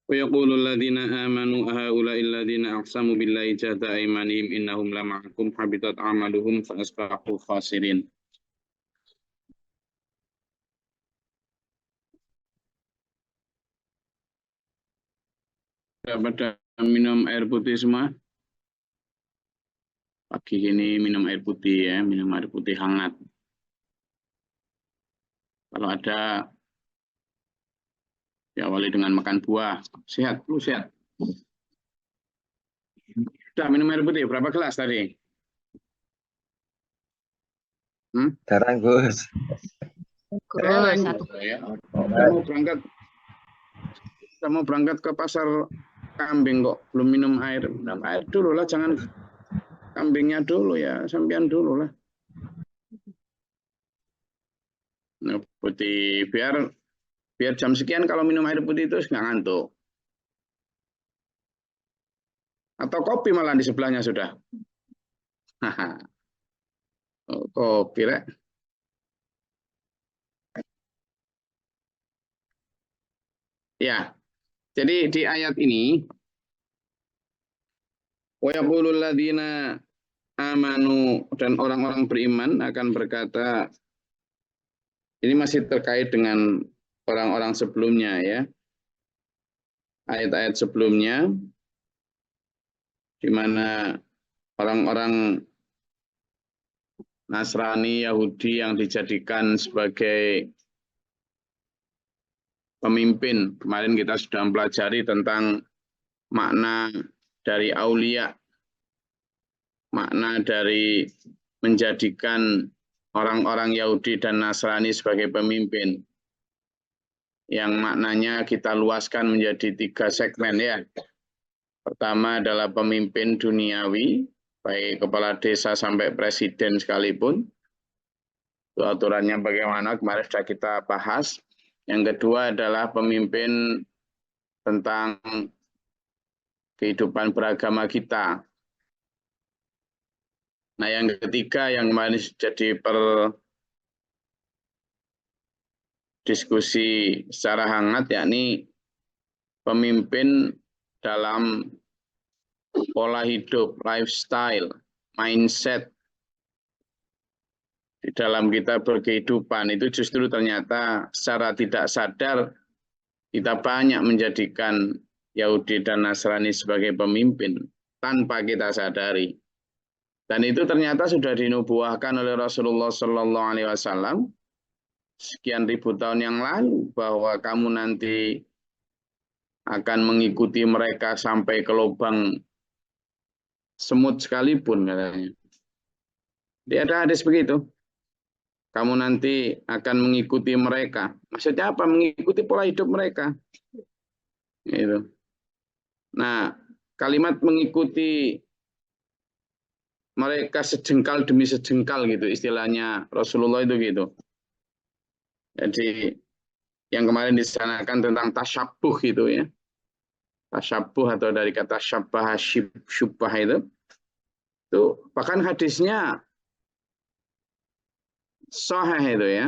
ويقول الذين آمنوا أهؤلاء الذين أقسموا بالله جهد أيمانهم إنهم لمعكم حبطت أعمالهم فأصبحوا خاسرين. Pada minum air putih semua? Pagi ini minum air putih ya, minum air putih hangat. Kalau ada, diawali dengan makan buah. Sehat, lu sehat. Sudah minum air putih, berapa gelas tadi? Jarang, Gus. Jarang. Ya. Kita mau berangkat ke pasar kambing kok belum minum air. Minum air dulu lah, jangan kambingnya dulu ya, sampean dulu lah. Nah, putih biar jam sekian kalau minum air putih itu nggak ngantuk. Atau kopi malah di sebelahnya sudah. Oh, kopi lah. Ya, jadi di ayat ini wa yaqulul ladzina amanu, dan orang-orang beriman akan berkata, ini masih terkait dengan orang-orang sebelumnya ya. Ayat-ayat sebelumnya di mana orang-orang Nasrani, Yahudi yang dijadikan sebagai pemimpin. Kemarin kita sudah mempelajari tentang makna dari aulia, makna dari menjadikan orang-orang Yahudi dan Nasrani sebagai pemimpin. Yang maknanya kita luaskan menjadi 3 segmen ya. Pertama adalah pemimpin duniawi, baik kepala desa sampai presiden sekalipun. Itu aturannya bagaimana, kemarin sudah kita bahas. Yang kedua adalah pemimpin tentang kehidupan beragama kita. Nah, yang ketiga yang kemarin jadi diskusi secara hangat, yakni pemimpin dalam pola hidup, lifestyle, mindset di dalam kita berkehidupan. Itu justru ternyata secara tidak sadar kita banyak menjadikan Yahudi dan Nasrani sebagai pemimpin tanpa kita sadari. Dan itu ternyata sudah dinubuahkan oleh Rasulullah Sallallahu Alaihi Wasallam sekian ribu tahun yang lalu, bahwa kamu nanti akan mengikuti mereka sampai ke lubang semut sekalipun, katanya. Dia ada hadis begitu. Kamu nanti akan mengikuti mereka. Maksudnya apa? Mengikuti pola hidup mereka. Gitu. Nah, kalimat mengikuti mereka sejengkal demi sejengkal gitu, istilahnya Rasulullah itu gitu. Jadi yang kemarin disanakan tentang tasyabuh gitu ya. Tasyabuh atau dari kata syabah syubah itu bahkan hadisnya sahih itu ya.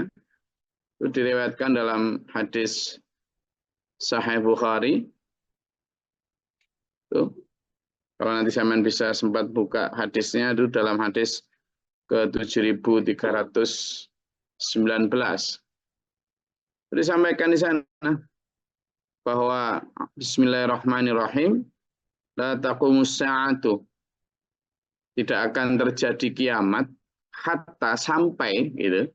Itu diriwayatkan dalam hadis Sahih Bukhari. Tuh. Kalau nanti sampean bisa sempat buka hadisnya, itu dalam hadis ke 7319. Jadi sampaikan di sana bahwa Bismillahirrahmanirrahim, la taqumus sa'atu, tidak akan terjadi kiamat hatta, sampai gitu.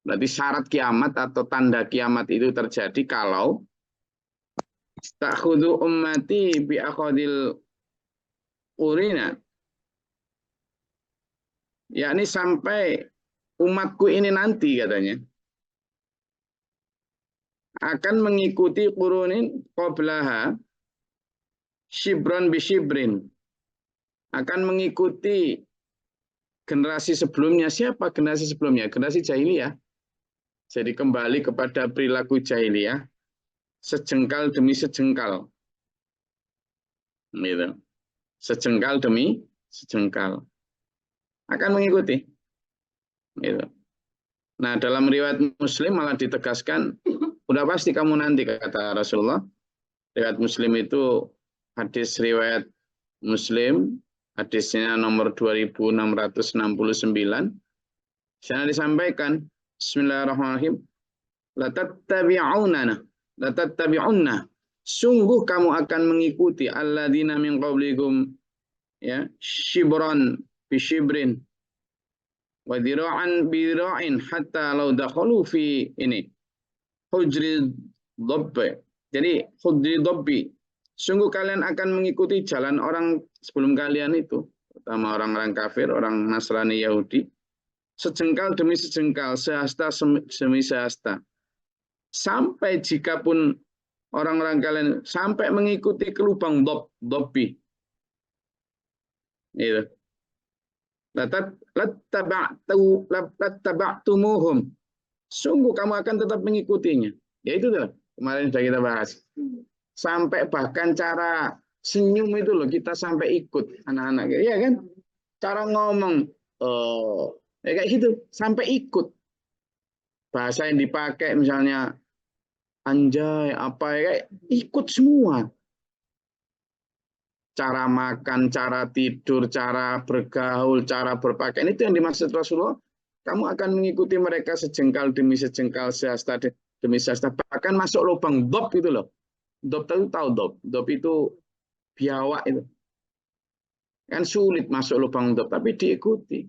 Berarti syarat kiamat atau tanda kiamat itu terjadi kalau ta'khudhu ummati bi aqdil urina, yakni sampai umatku ini nanti katanya akan mengikuti qurunin qablaha shibron bi shibrin, akan mengikuti generasi sebelumnya. Siapa generasi sebelumnya? Generasi jahiliyah. Jadi kembali kepada perilaku jahiliyah, sejengkal demi sejengkal. Gitu. Sejengkal demi sejengkal. Akan mengikuti. Gitu. Nah, dalam riwayat Muslim malah ditegaskan, udah pasti kamu nanti, kata Rasulullah, Riwayat Muslim itu hadis riwayat Muslim, hadisnya nomor 2669. Sana disampaikan, Bismillahirrahmanirrahim, latattabi'unna, sungguh kamu akan mengikuti alladzina min qablikum, ya, shibran bi shibrin wa dira'an bi dira'in hatta law dakhalu fi ini hujri dhabbi. Jadi hujri dhabbi, sungguh kalian akan mengikuti jalan orang sebelum kalian itu, terutama orang-orang kafir, orang Nasrani, Yahudi, sejengkal demi sejengkal, sehasta demi sehasta. Sampai jikapun orang-orang kalian sampai mengikuti ke lubang dhabbi. Itu. Lattaba'tumuhum. Sungguh kamu akan tetap mengikutinya. Ya itu tuh, kemarin sudah kita bahas. Sampai bahkan cara senyum itu loh kita sampai ikut anak-anak. Iya kan? Cara ngomong ya kayak gitu, sampai ikut. Bahasa yang dipakai misalnya anjay apa ya, kayak ikut semua. Cara makan, cara tidur, cara bergaul, cara berpakaian, itu yang dimaksud Rasulullah. Kamu akan mengikuti mereka sejengkal demi sejengkal, sehasta demi sehasta. Bahkan masuk lubang dob itu loh. Dob itu tahu dob. Dob itu biawak itu. Kan sulit masuk lubang dob, tapi diikuti.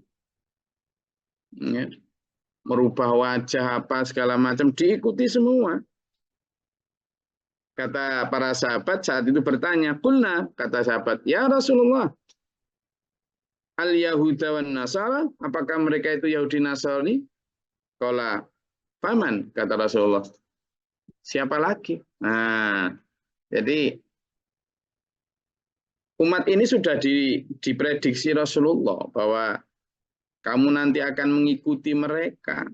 Ya. Merubah wajah apa segala macam diikuti semua. Kata para sahabat saat itu bertanya, "Qulna," kata sahabat, "Ya Rasulullah, al Yahuda wan Nasara, apakah mereka itu Yahudi Nasrani?" Qala, "Faman," kata Rasulullah. Siapa lagi? Nah, jadi umat ini sudah diprediksi Rasulullah bahwa kamu nanti akan mengikuti mereka.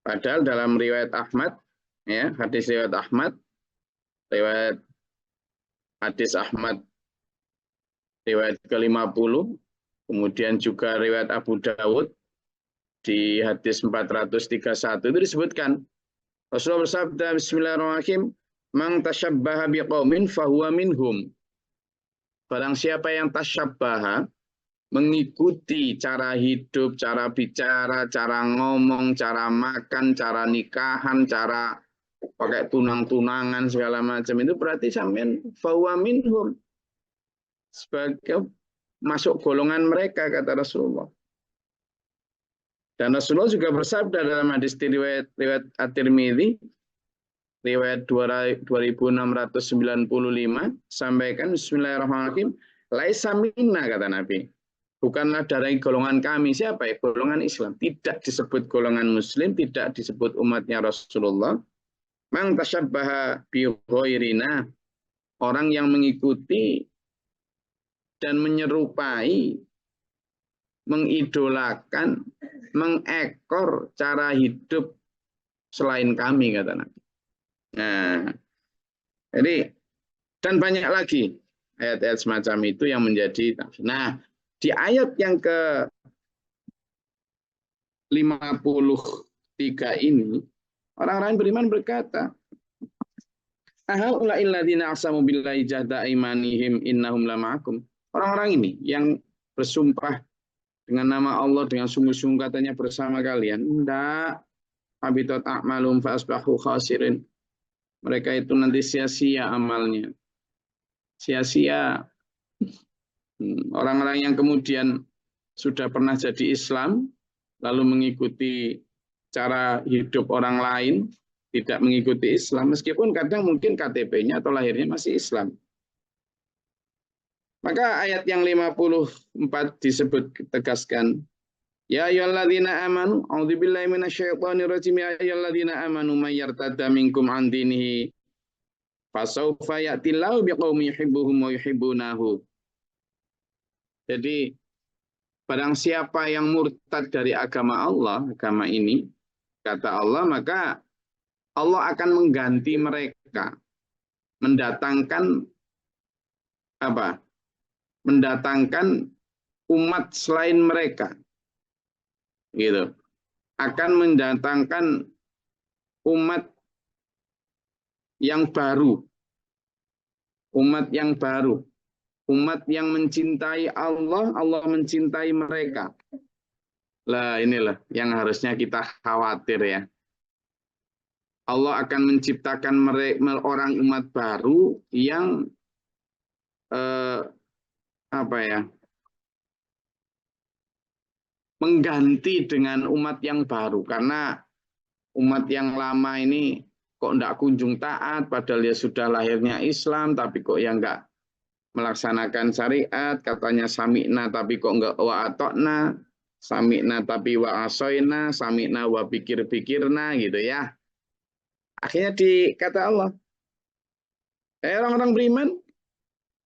Padahal dalam riwayat Ahmad, ya, hadis riwayat Ahmad, riwayat hadis Ahmad riwayat ke-50, kemudian juga riwayat Abu Dawud di hadis 431 itu disebutkan Rasulullah bersabda, Bismillahirrahmanirrahim, "Man tasyabbaha biqaumin fahuwa minhum." Barang siapa yang tasyabbaha, mengikuti cara hidup, cara bicara, cara ngomong, cara makan, cara nikahan, cara pakai tunang-tunangan segala macam, itu berarti sampean fahuwa minhum, sebagai masuk golongan mereka, kata Rasulullah. Dan Rasulullah juga bersabda dalam hadis riwayat At-Tirmidzi riwayat 2695, sampaikan Bismillahirrahmanirrahim, laisa minna, kata Nabi, bukanlah dari golongan kami. Siapa ya? Golongan Islam. Tidak disebut golongan Muslim, tidak disebut umatnya Rasulullah. Man tasyabbaha bi ghairina, orang yang mengikuti dan menyerupai, mengidolakan, mengekor cara hidup selain kami, kata Nabi. Nah, jadi dan banyak lagi ayat-ayat semacam itu yang menjadi. Nah, di ayat yang ke-53 ini, orang-orang beriman berkata, "Ahaula'il ladzina aqsamu billahi jahda aimanihim innahum lama'akum." Orang-orang ini yang bersumpah dengan nama Allah dengan sungguh-sungguh katanya bersama kalian. Enggak. Habitat a'malum fa asbahu khasirin. Mereka itu nanti sia-sia amalnya. Sia-sia. Orang-orang yang kemudian sudah pernah jadi Islam, lalu mengikuti cara hidup orang lain, tidak mengikuti Islam, meskipun kadang mungkin KTP-nya atau lahirnya masih Islam. Maka ayat yang 54 disebut tegaskan, ya ayyuhalladzina amanu a'udzubillahi minasyaitonir rajim, ya ayyuhalladzina amanu may yartadda minkum an dinihi fasawfa ya'tillahu biqaumin yuhibbuhum wa yuhibbunahu. Jadi barang siapa yang murtad dari agama Allah, agama ini, kata Allah, maka Allah akan mengganti mereka, mendatangkan apa? Mendatangkan umat selain mereka, gitu. Akan mendatangkan umat yang baru, umat yang baru, umat yang mencintai Allah, Allah mencintai mereka. Lah inilah yang harusnya kita khawatir ya. Allah akan menciptakan orang umat baru yang apa ya, mengganti dengan umat yang baru, karena umat yang lama ini kok enggak kunjung taat, padahal ya sudah lahirnya Islam, tapi kok yang enggak melaksanakan syariat, katanya sami'na tapi kok enggak wa atokna, sami'na tapi wa asoina, sami'na wa pikir-pikirna gitu ya. Akhirnya dikata Allah, orang-orang beriman,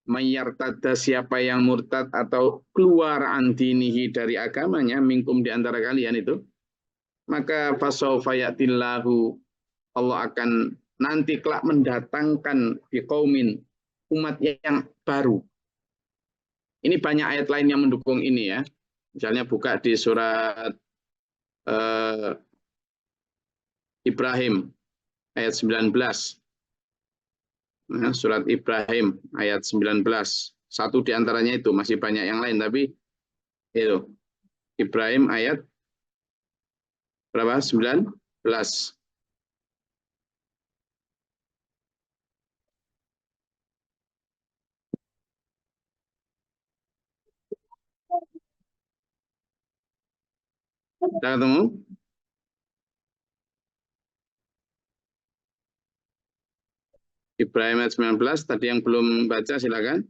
mayartada, siapa yang murtad atau keluar antinihi dari agamanya, minkum di antara kalian itu, maka fasawfa ya'tillahu, Allah akan nanti kelak mendatangkan biqaumin, umat yang baru. Ini banyak ayat lain yang mendukung ini ya. Misalnya buka di surat Ibrahim ayat 19. Nah, surat Ibrahim ayat 19. Satu di antaranya itu, masih banyak yang lain, tapi itu. Ibrahim ayat berapa? 19. Sudah ketemu? Ibrahim ayat 19, tadi yang belum baca silakan.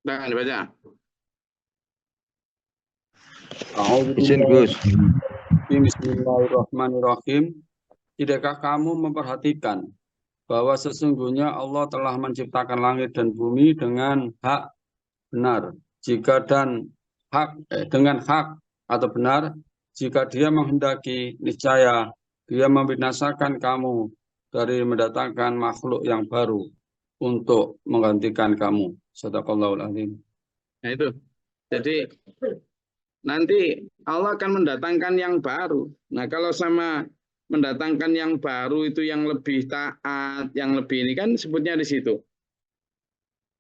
Silakan dibaca. Izin Gus. Bismillahirrahmanirrahim. Tidakkah kamu memperhatikan bahwa sesungguhnya Allah telah menciptakan langit dan bumi dengan hak benar, dengan hak atau benar, jika Dia menghendaki, niscaya Dia membinasakan kamu dari mendatangkan makhluk yang baru untuk menggantikan kamu. Shadaqallahul adzim. Nah itu. Jadi nanti Allah akan mendatangkan yang baru. Nah kalau sama mendatangkan yang baru itu yang lebih taat, yang lebih ini kan sebutnya di situ.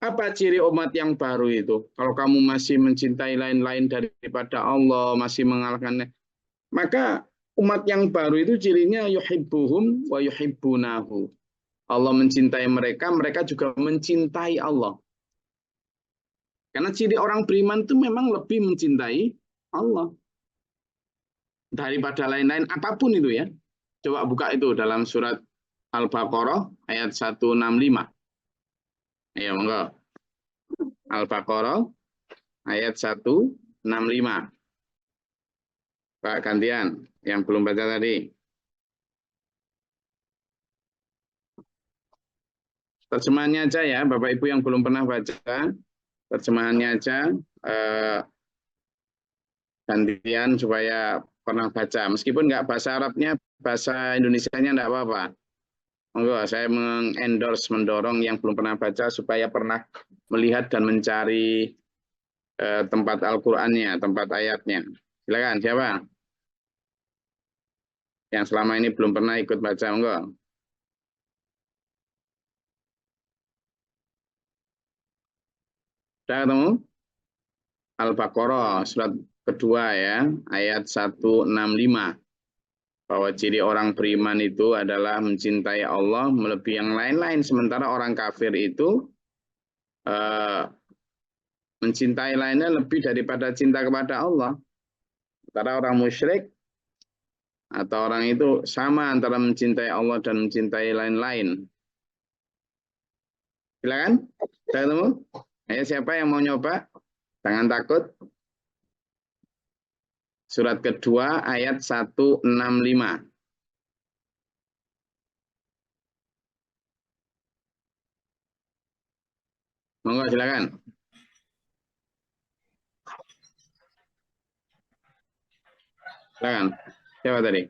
Apa ciri umat yang baru itu? Kalau kamu masih mencintai lain-lain daripada Allah, masih mengalahkannya, maka umat yang baru itu cirinya yuhibbuhum wa yuhibbunahu. Allah mencintai mereka, mereka juga mencintai Allah. Karena ciri orang beriman itu memang lebih mencintai Allah daripada lain-lain apapun itu ya. Coba buka itu dalam surat Al-Baqarah ayat 165. Ayo monggo. Al-Baqarah ayat 165. Pak gantian yang belum baca tadi. Terjemahannya aja ya, Bapak Ibu yang belum pernah baca, terjemahannya aja gantian supaya pernah baca. Meskipun nggak bahasa Arabnya, bahasa Indonesianya nggak apa-apa. Monggo, saya mendorong yang belum pernah baca supaya pernah melihat dan mencari tempat Al-Qur'annya, tempat ayatnya. Silakan, siapa? Yang selama ini belum pernah ikut baca, monggo. Sudah ketemu? Al-Baqarah, surat kedua ya, ayat 165. Bahwa ciri orang beriman itu adalah mencintai Allah melebihi yang lain-lain. Sementara orang kafir itu mencintai lainnya lebih daripada cinta kepada Allah. Sementara orang musyrik atau orang itu sama antara mencintai Allah dan mencintai lain-lain. Silakan, saya ketemu. Ayo siapa yang mau nyoba? Jangan takut. Surat kedua ayat 165. Monggo silakan. Silakan. Siapa tadi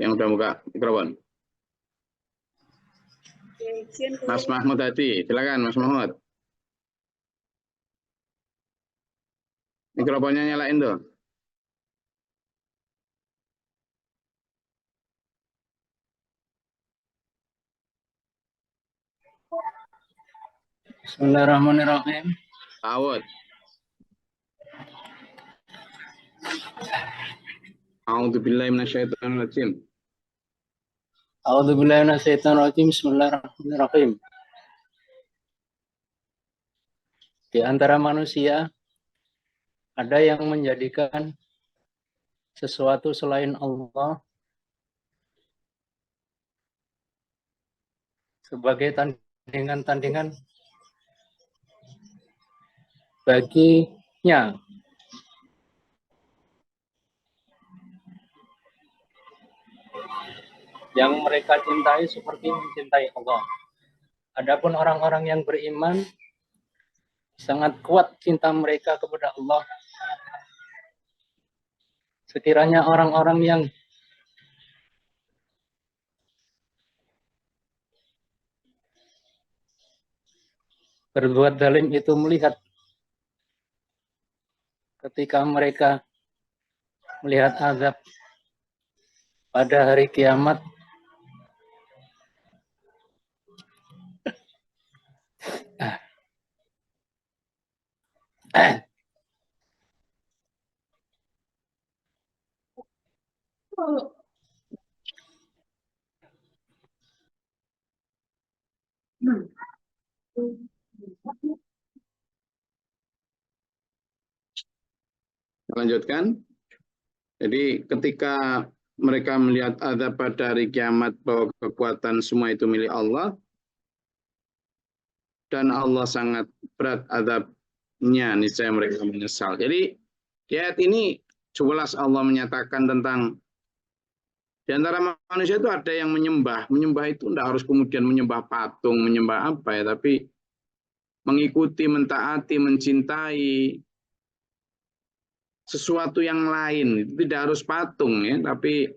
yang udah buka mikrofon? Mas Mahmud tadi. Silakan Mas Mahmud. Mikrofonnya nyalain tuh. Bismillahirrahmanirrahim. Tawud. A'udzubillahi minasyaitonirrajim. A'udzubillahi minasyaitonirrajim. Bismillahirrahmanirrahim. Di antara manusia ada yang menjadikan sesuatu selain Allah sebagai tandingan-tandingan baginya. Yang mereka cintai seperti mencintai Allah. Adapun orang-orang yang beriman, sangat kuat cinta mereka kepada Allah. Sekiranya orang-orang yang berbuat zalim itu melihat ketika mereka melihat azab pada hari kiamat, Lanjutkan. Jadi ketika mereka melihat azab pada hari kiamat bahwa kekuatan semua itu milik Allah dan Allah sangat berat azabnya, niscaya mereka menyesal. Jadi di ayat ini jelas Allah menyatakan tentang di antara manusia itu ada yang menyembah. Menyembah itu tidak harus kemudian menyembah patung, menyembah apa ya, tapi mengikuti, mentaati, mencintai sesuatu yang lain. Itu tidak harus patung ya, tapi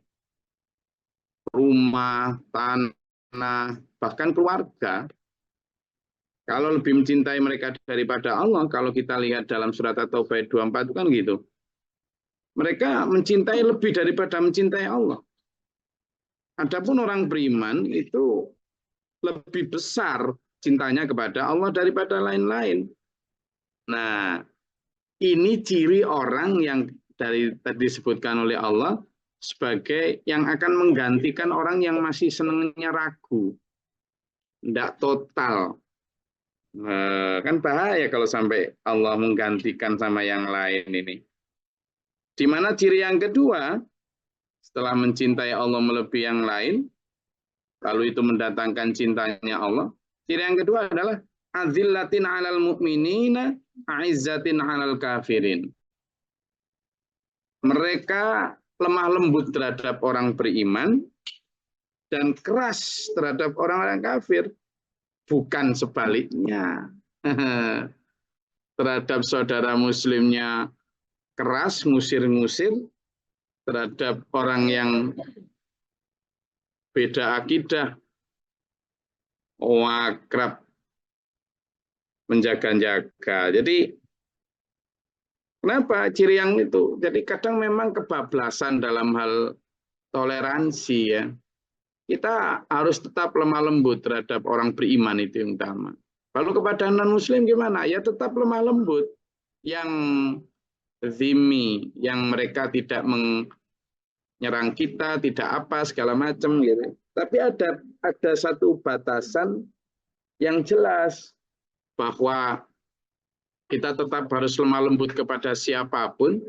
rumah, tanah, bahkan keluarga. Kalau lebih mencintai mereka daripada Allah, kalau kita lihat dalam surat At-Taubah 24 itu kan gitu. Mereka mencintai lebih daripada mencintai Allah. Adapun orang beriman itu lebih besar cintanya kepada Allah daripada lain-lain. Nah, ini ciri orang yang tadi disebutkan oleh Allah sebagai yang akan menggantikan orang yang masih senangnya ragu. Tidak total. Kan bahaya kalau sampai Allah menggantikan sama yang lain ini. Di mana ciri yang kedua, setelah mencintai Allah melebihi yang lain, lalu itu mendatangkan cintanya Allah. Ciri yang kedua adalah azillatin 'alal mu'minina, a'izzatin 'alal kafirin. Mereka lemah lembut terhadap orang beriman dan keras terhadap orang-orang kafir. Bukan sebaliknya. Terhadap saudara muslimnya keras, ngusir-ngusir. Terhadap orang yang beda akidah, akrab, menjaga-jaga. Jadi kenapa ciri yang itu? Jadi kadang memang kebablasan dalam hal toleransi ya. Kita harus tetap lemah lembut terhadap orang beriman, itu yang utama. Lalu kepada non-muslim gimana? Ya tetap lemah lembut. Yang zimmi, yang mereka tidak menyerang kita, tidak apa, segala macam gitu. Tapi ada satu batasan yang jelas bahwa kita tetap harus lemah lembut kepada siapapun,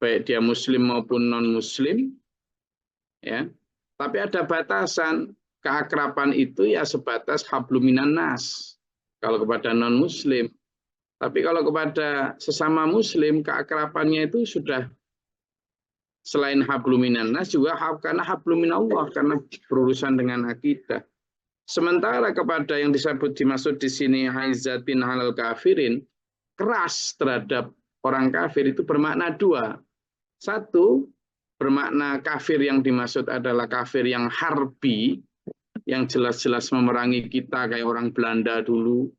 baik dia muslim maupun non-muslim. Ya. Tapi ada batasan, keakraban itu ya sebatas hablum minan nas kalau kepada non-muslim. Tapi kalau kepada sesama muslim, keakrabannya itu sudah selain hablum minan nas juga karena hablum minallah, karena berurusan dengan akidah. Sementara kepada yang disebut dimaksud di sini haizatin halal kafirin, keras terhadap orang kafir itu bermakna dua. Satu, bermakna kafir yang dimaksud adalah kafir yang harbi, yang jelas-jelas memerangi kita kayak orang Belanda dulu,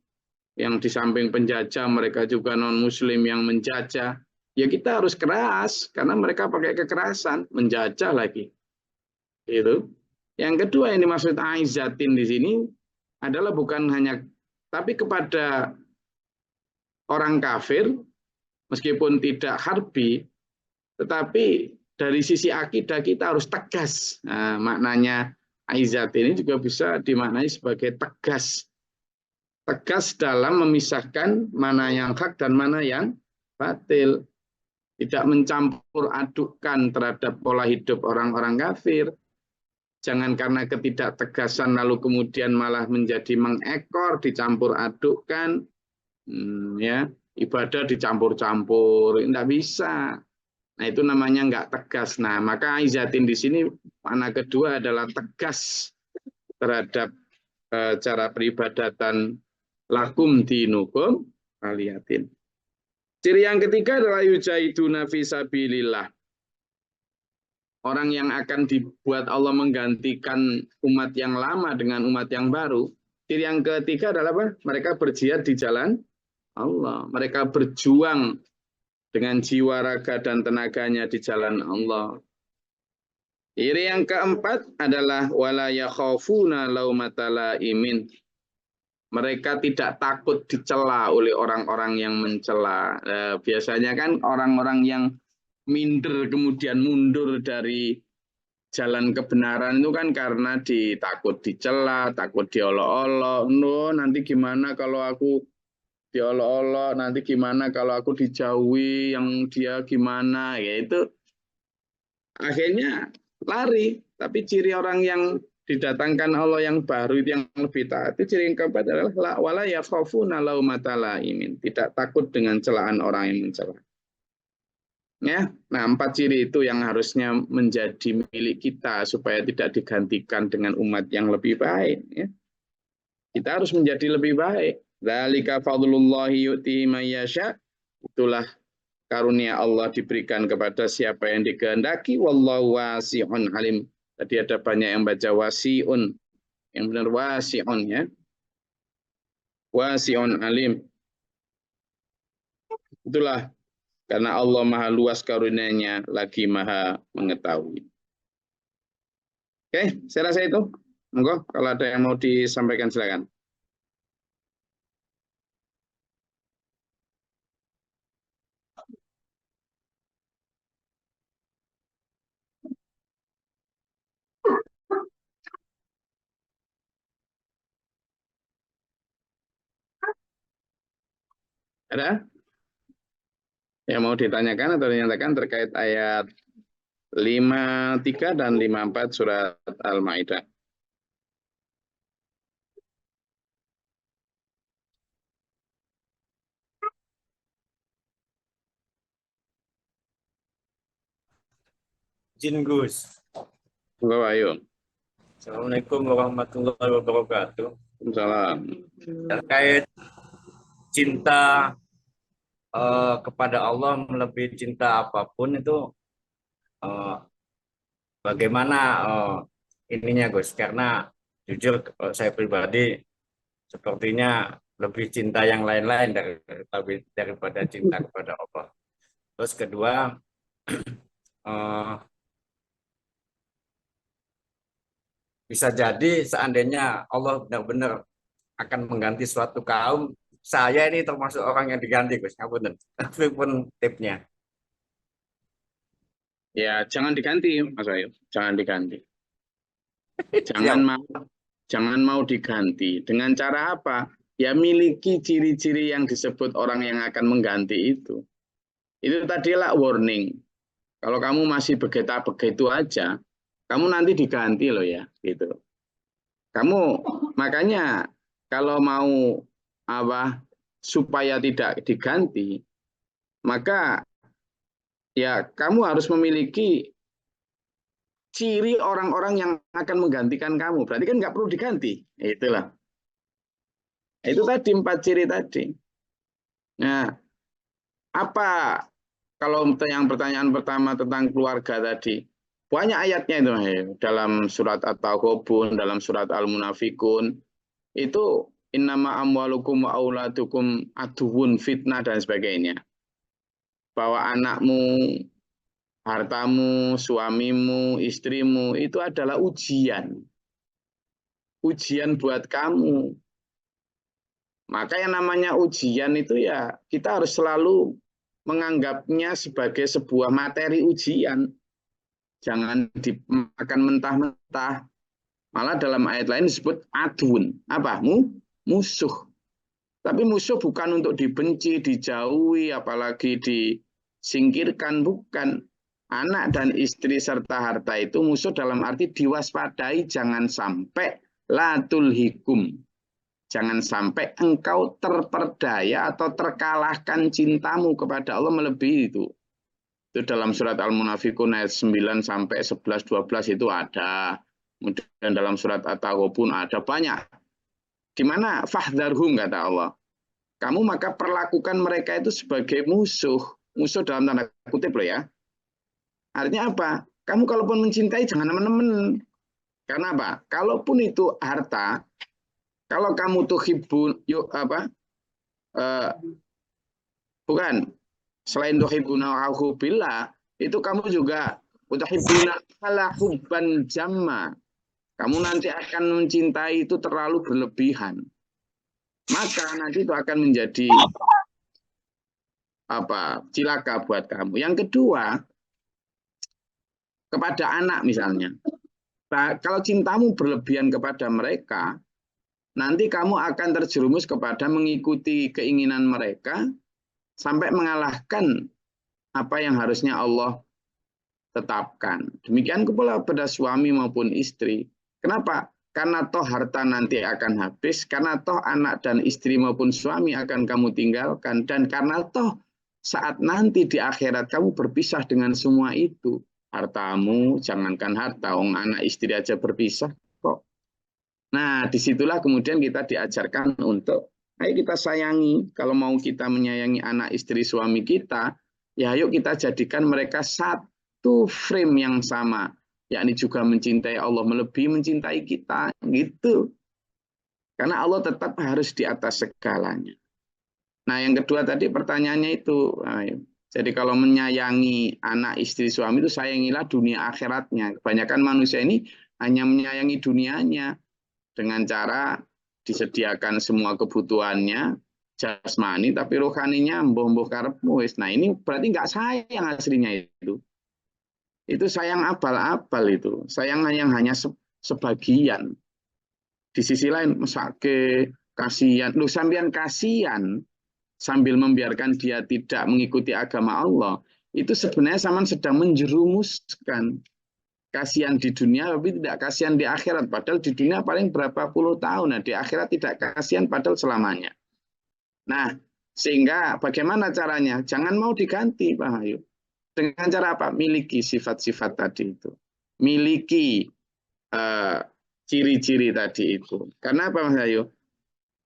yang di samping penjajah mereka juga non-muslim yang menjajah, ya kita harus keras karena mereka pakai kekerasan, menjajah lagi. Itu. Yang kedua yang dimaksud aizatin di sini adalah bukan hanya tapi kepada orang kafir meskipun tidak harbi, tetapi dari sisi akidah kita harus tegas. Nah, maknanya aizat ini juga bisa dimaknai sebagai tegas. Tegas dalam memisahkan mana yang hak dan mana yang batil. Tidak mencampur adukkan terhadap pola hidup orang-orang kafir. Jangan karena ketidaktegasan lalu kemudian malah menjadi mengekor, dicampur adukkan. Ya, ibadah dicampur-campur, tidak bisa. Nah, itu namanya nggak tegas. Nah, maka aizatin di sini makna kedua adalah tegas terhadap cara peribadatan lakum dinukum aliyatin. Ciri yang ketiga adalah yujahiduna fi sabilillah. Orang yang akan dibuat Allah menggantikan umat yang lama dengan umat yang baru. Ciri yang ketiga adalah apa? Mereka berjihad di jalan Allah. Mereka berjuang dengan jiwa, raga, dan tenaganya di jalan Allah. Ciri yang keempat adalah wala yakhafuna laumata laimin. Mereka tidak takut dicela oleh orang-orang yang mencela. Biasanya kan orang-orang yang minder kemudian mundur dari jalan kebenaran itu kan karena takut dicela, takut diolok-olok. No, nanti gimana kalau aku diolok-olok, nanti gimana kalau aku dijauhi, yang dia gimana, ya itu akhirnya lari. Tapi ciri orang yang didatangkan Allah yang baru itu yang lebih taat, itu ciri yang keempat adalah wala yakhafuna laumata laimin, tidak takut dengan celaan orang yang mencela. Ya, nah 4 ciri itu yang harusnya menjadi milik kita supaya tidak digantikan dengan umat yang lebih baik. Ya. Kita harus menjadi lebih baik. Dzalika fadlullahi yu'tihi man yasha. Itulah karunia Allah diberikan kepada siapa yang dikehendaki. Wallahu wasi'un alim. Tadi ada banyak yang baca wasi'un. Yang benar wasi'un ya. Wasi'un alim. Itulah karena Allah maha luas karunia-Nya lagi maha mengetahui. Oke, saya rasa itu. Monggo kalau ada yang mau disampaikan silakan. Ada yang mau ditanyakan atau dinyatakan terkait ayat 53 dan 54 surat Al-Maidah? Izin Gus. Ayo. Assalamualaikum warahmatullahi wabarakatuh. Salam. Terkait cinta kepada Allah melebihi cinta apapun itu bagaimana ininya Gus? Karena jujur saya pribadi sepertinya lebih cinta yang lain-lain daripada cinta kepada Allah. Terus kedua, bisa jadi seandainya Allah benar-benar akan mengganti suatu kaum, saya ini termasuk orang yang diganti, Gus. Ngapunten. Tapi pun tipnya. Ya, jangan diganti, Mas Ayu. Jangan diganti. Jangan mau diganti. Dengan cara apa? Ya miliki ciri-ciri yang disebut orang yang akan mengganti itu. Itu tadilah warning. Kalau kamu masih begitu aja, kamu nanti diganti loh ya, gitu. Kamu makanya kalau mau supaya tidak diganti, maka ya kamu harus memiliki ciri orang-orang yang akan menggantikan kamu. Berarti kan nggak perlu diganti. Itulah. Itu tadi 4 ciri tadi. Nah, apa kalau yang pertanyaan pertama tentang keluarga tadi? Banyak ayatnya itu dalam surat At-Taghabun, dalam surat Al-Munafikun. Itu innama amwalukum wa auladukum aduwwun fitnah dan sebagainya. bahwa anakmu, hartamu, suamimu, istrimu itu adalah ujian. Ujian buat kamu. Maka yang namanya ujian itu ya kita harus selalu menganggapnya sebagai sebuah materi ujian. Jangan dimakan mentah-mentah. Malah dalam ayat lain disebut adun. Apa? Musuh. Tapi musuh bukan untuk dibenci, dijauhi, apalagi disingkirkan. Bukan. Anak dan istri serta harta itu musuh dalam arti diwaspadai. Jangan sampai latul hikum. Jangan sampai engkau terperdaya atau terkalahkan cintamu kepada Allah melebihi itu. Itu dalam surat Al-Munafikun ayat 9 sampai 11, 12 itu ada. Kemudian dalam surat At-Taghabun ada banyak. Di mana fahdharhum kata Allah. Kamu maka perlakukan mereka itu sebagai musuh. Musuh dalam tanda kutip loh ya. Artinya apa? Kamu kalaupun mencintai jangan teman-teman. Karena apa? Kalaupun itu harta, kalau kamu tuh hibun, yuk apa? Bukan. Selain tuhibuna billah, itu kamu juga tuhibuna ala hubban jamma. Kamu nanti akan mencintai itu terlalu berlebihan. Maka nanti itu akan menjadi cilaka buat kamu. Yang kedua, kepada anak misalnya. Nah, kalau cintamu berlebihan kepada mereka, nanti kamu akan terjerumus kepada mengikuti keinginan mereka sampai mengalahkan apa yang harusnya Allah tetapkan. Demikian pula pada suami maupun istri. Kenapa? Karena toh harta nanti akan habis, karena toh anak dan istri maupun suami akan kamu tinggalkan, dan karena toh saat nanti di akhirat kamu berpisah dengan semua itu. Hartamu, jangankan harta, anak istri aja berpisah kok. Nah, disitulah kemudian kita diajarkan untuk, ayo kita sayangi. Kalau mau kita menyayangi anak istri suami kita, ya ayo kita jadikan mereka satu frame yang sama. Yakni juga mencintai Allah, melebihi mencintai kita. Gitu. Karena Allah tetap harus di atas segalanya. Nah, yang kedua tadi pertanyaannya itu, jadi kalau menyayangi anak istri suami itu sayangilah dunia akhiratnya. Kebanyakan manusia ini hanya menyayangi dunianya dengan cara disediakan semua kebutuhannya jasmani, tapi rohaninya mboh-mboh karepmu. Nah ini berarti nggak sayang aslinya itu. Itu sayang abal-abal itu. Sayang yang hanya sebagian. Di sisi lain, mesake, kasihan. Lu sampean kasihan sambil membiarkan dia tidak mengikuti agama Allah, itu sebenarnya sama sedang menjerumuskan. Kasihan di dunia tapi tidak kasihan di akhirat. Padahal di dunia paling berapa puluh tahun. Nah, di akhirat tidak kasihan padahal selamanya. Nah, sehingga bagaimana caranya? Jangan mau diganti, Pak Hayu. Dengan cara apa? Miliki sifat-sifat tadi itu. Miliki ciri-ciri tadi itu. Karena apa, Mas Hayu?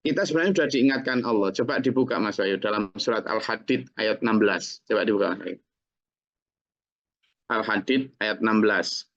Kita sebenarnya sudah diingatkan Allah. Coba dibuka Mas Wahyu dalam surat Al-Hadid ayat 16. Coba dibuka Mas Wahyu. Al-Hadid ayat 16.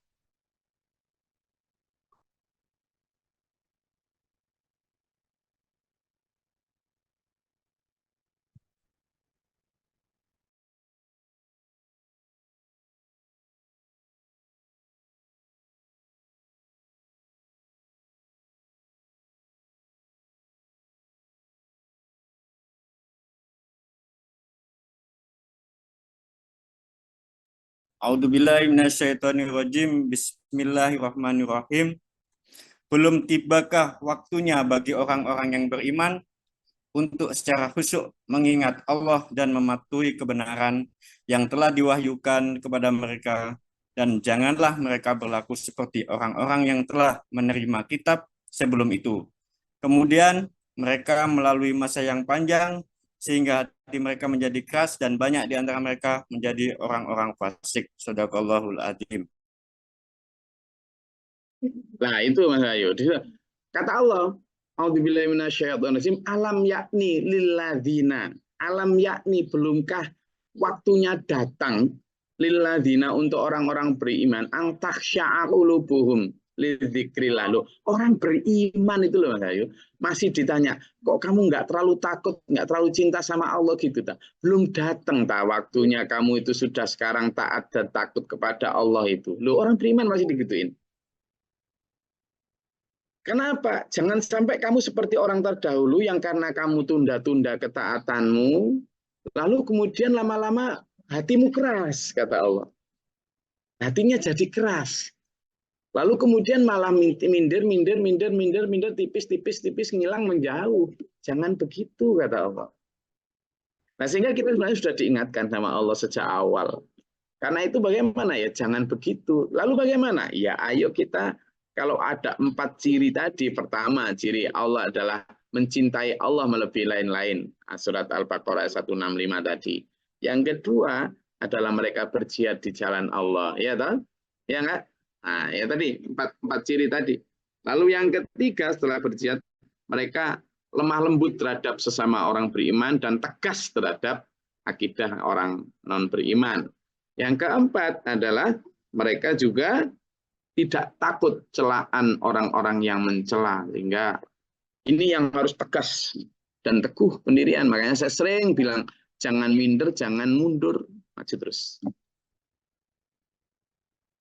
A'udzubillahi minasyaitonirrajim. Bismillahirrahmanirrahim. Belum tibakah waktunya bagi orang-orang yang beriman untuk secara khusyuk mengingat Allah dan mematuhi kebenaran yang telah diwahyukan kepada mereka, dan janganlah mereka berlaku seperti orang-orang yang telah menerima kitab sebelum itu. Kemudian mereka melalui masa yang panjang sehingga hati mereka menjadi keras dan banyak di antara mereka menjadi orang-orang fasik. Shadaqallahul adzim. Nah, itu Mas Ayu. Kata Allah, A'udzubillahi minasyaitonirrajim, alam yakni lilladzina. Alam yakni, belumkah waktunya datang lilladzina untuk orang-orang beriman, ang takhsya'a qulubuhum, lidzikrillah. Loh, orang beriman itu loh Mas Ayu, masih ditanya, kok kamu nggak terlalu takut, nggak terlalu cinta sama Allah gitu tak? Belum datang tak waktunya kamu itu sudah sekarang taat dan takut kepada Allah itu. Loh, orang beriman masih digituin. Kenapa? Jangan sampai kamu seperti orang terdahulu yang karena kamu tunda-tunda ketaatanmu, lalu kemudian lama-lama hatimu keras, kata Allah. Hatinya jadi keras. Lalu kemudian malah minder, tipis, ngilang, menjauh. Jangan begitu, kata Allah. Nah, sehingga kita sebenarnya sudah diingatkan sama Allah sejak awal. Karena itu bagaimana ya? Jangan begitu. Lalu bagaimana? Ya, ayo kita, kalau ada 4 ciri tadi. Pertama, ciri Allah adalah mencintai Allah melebihi lain-lain. Surat Al-Baqarah 165 tadi. Yang kedua adalah mereka berjihad di jalan Allah. Ya, toh? Ya enggak? Nah, ya tadi, 4 ciri tadi. Lalu yang ketiga setelah berjihad, mereka lemah lembut terhadap sesama orang beriman dan tegas terhadap akidah orang non-beriman. Yang keempat adalah mereka juga tidak takut celaan orang-orang yang mencela. Sehingga ini yang harus tegas dan teguh pendirian. Makanya saya sering bilang, jangan minder, jangan mundur. Maju terus.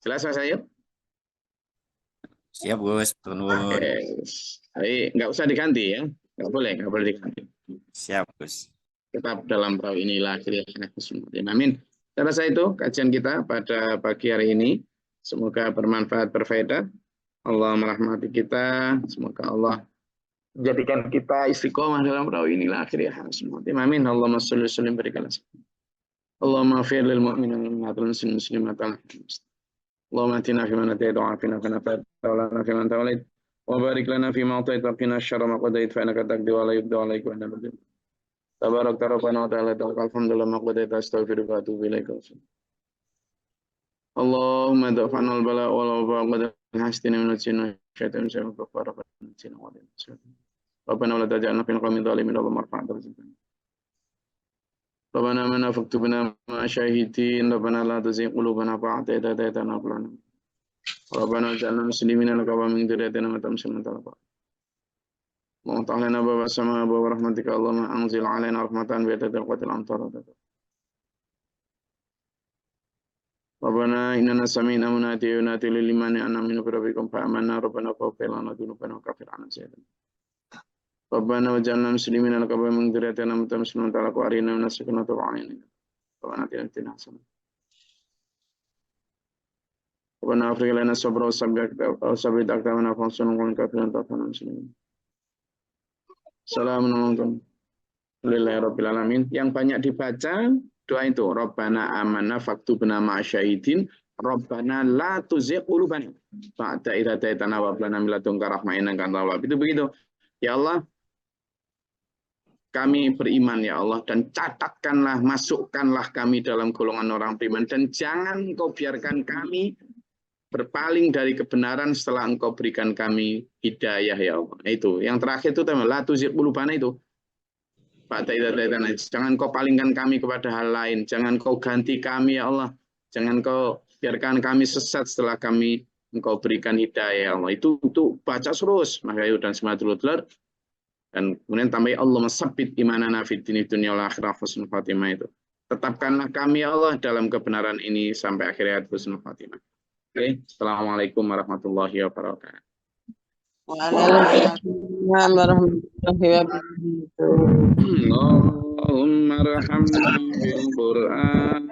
Jelas Mas Ayu? Siap Gus, turun. Jadi nggak usah diganti ya. Nggak boleh diganti. Siap Gus. Tetap dalam perahu inilah akhirnya. Amin. Saya rasa itu kajian kita pada pagi hari ini. Semoga bermanfaat, berfaedah. Allah merahmati kita. Semoga Allah menjadikan kita istiqomah dalam perahu inilah akhirnya. Amin. Allahumma sholli wa sallim berikanlah. Allahumma fir lil mu'minin wal muslimat. Allahumma atina fi man hadaita wa afina fi man tawallana fi man tawallait wa barik lana fi ma ata'ta wa qina syarra ma qadait fa innaka taqdi wa la yuqda alaik wa anta taqdi. Tabarak rabbana wa ta'ala alhamdulillah ma qadaita astaghfiruka wa atubu ilaik. Allahumma dafa'na al-bala wal waba wa qad hastina min al-jinni syaitan syaitan kafara wa jinna wa syaitan. Rabbana wa la taj'alna fil qawmi dhalimin wa marfa' darajatan. Rabbana mana faktubna ma syahidin Rabbana la tuzigh qulubana ba'da idh hadaytana wa hab lana Rabbana ij'alna muslimina laka wa min dhurriyyatina ummatan muslimatan laka wa ta'alana baba sama wa rahmatika Allahumma anzil 'alaina rahmatan bi tadil qatil amtar Rabbana innana sami'na munadiyan yunadi lil imani an aminu bi rabbikum fa amanna Rabbana faghfir lana dhunubana wa kaffir 'anna sayyi'atina Rabbana waj'alna muslimina laka wa min dhurriyyatina ummatan muslimatan laka wa arina minas sakinati wa 'alaina wa atina hasanah. Rabbana afrigh lana sabra wa sabbit aqdamana wa ansurna 'alal kafirin wa tawaffana muslimin. Assalamualaikum warahmatullahi wabarakatuh. Yang banyak dibaca doa itu Rabbana amanna faktubna ma'asyahidin Rabbana la tuzigh qulubana ba'da idh hadaytana wa hab lana min ladunka rahmah innaka antal wahhab. Itu begitu. Ya Allah, kami beriman ya Allah dan catatkanlah, masukkanlah kami dalam golongan orang beriman dan jangan Engkau biarkan kami berpaling dari kebenaran setelah Engkau berikan kami hidayah ya Allah. Itu yang terakhir itu tema la tuzigh qulubana itu. Jangan Kau palingkan kami kepada hal lain, jangan Kau ganti kami ya Allah, jangan Kau biarkan kami sesat setelah kami Engkau berikan hidayah ya Allah. Itu baca terus Mas Ayu dan Sematul Udlar. Dan kemudian tambah Allah masabbit imanana fid dini dunya wal akhirah husnul khatimah itu. Tetapkanlah kami ya Allah dalam kebenaran ini sampai akhir hayat husnul khatimah. Oke, Assalamualaikum warahmatullahi wabarakatuh. Waalaikumsalam warahmatullahi wabarakatuh. Allahumma arhamna bil Qur'an.